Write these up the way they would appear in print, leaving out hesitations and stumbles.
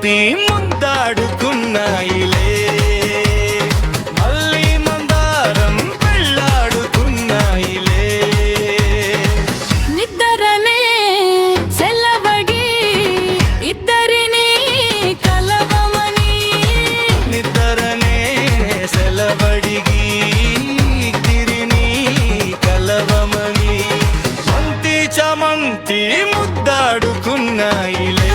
చామంతి ముద్దాడుకున్నాయిలే, మళ్ళీ మందారం పెళ్ళాడుకున్నాయిలే. నిద్దరనే సెలవగి ఇద్దరిని కలవమని, నిద్దరనే సెలవడిగి ఇద్దరిని కలవమని, మంతి చామంతి ముద్దాడుకున్నాయిలే.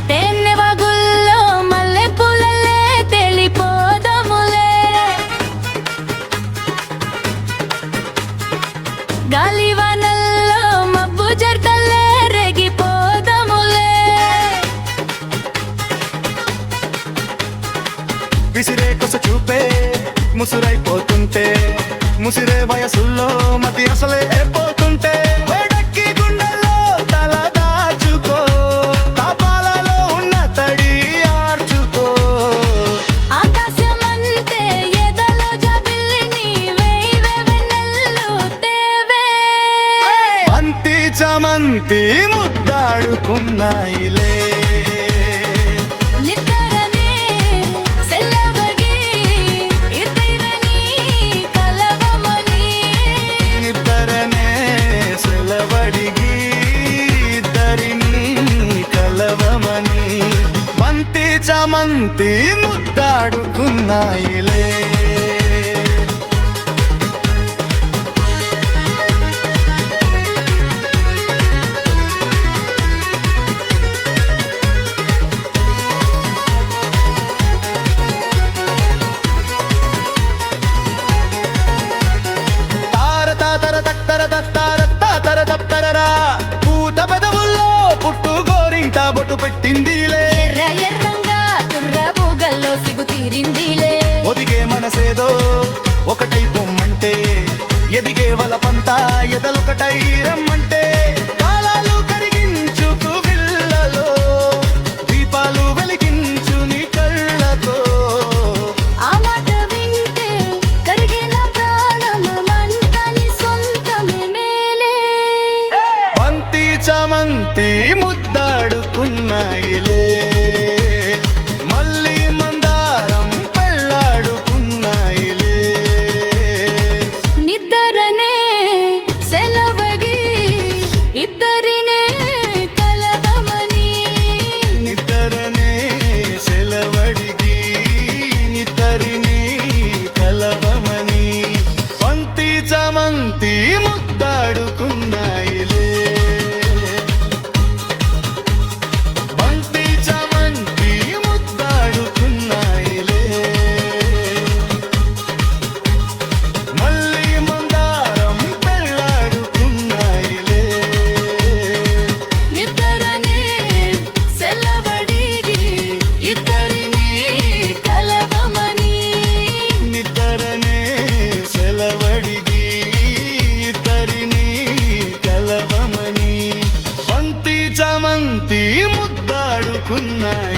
తేనెవగుల్లో మల్లెపూలల్లే తెలిపోదములే, గాలివానల్లో మబ్బు జర్తల్లే రేగిపోదములే. విసిరే కొస చూపే ముసురైపోతుంటే, ముసిరే వయసుల్లో మతి అసలే పోతుంటే, వేడెక్కి గుండెల్లో తల దాచుకో, తాపాలలో ఉన్న తడి ఆర్చుకో. ఆకాశమంతే ఎదలో జాబిల్లిని వేయివే వెన్నెల్లు తేవే, మంతి చామంతి ముద్దాడుకున్నాయిలే. నిద్దరనే సెలవగి ఇద్దరిని కలవమని, నిద్దరనే సెలవడిగి ఇద్దరిని కలవమని, మంతి చామంతి ముద్దాడుకున్నాయిలే. పూత పెదవుల్లో పుట్టు గోరింట బొట్టు పెట్టిందిలే, ఎర్ర ఎర్రంగా తుర్ర బుగల్లో సిగు తీరిందిలే. ఒదిగే మనసేదో ఒకటై పొమ్మంటే, ఎదిగే వలపంతా ఎదలొకటై రమ్మంటే, కాలాలు కరిగించుకు పిల్లలో దీపాలు వెలిగించు నీ కళ్ళతో. ఆ మాట వింటే కరిగిన ప్రాణము మంటని సొంతమే మేలే, మంతి చామంతి ముద్దాడుకున్నాయిలే, మళ్ళీ మందారం పెళ్ళాడుకున్నాయిలే. నిద్దరనే సెలవగి ఇద్దరినే కలవమని, నిద్దరనే సెలవడిగి ఇద్దరిని కలవమని, మంతి చామంతి ముద్దాడుకున్నాయిలే. మంతి చామంతి ముద్దాడుకున్నాయిలే, మళ్ళీ మందారం పెళ్ళాడుకున్నాయిలే. నిద్దరనే సెలవడిగి ఇద్దరిని కలవమని, నిద్దరనే సెలవడిగి ఇద్దరిని కలవమని, మంతి చామంతి ముద్దాడుకున్నాయి.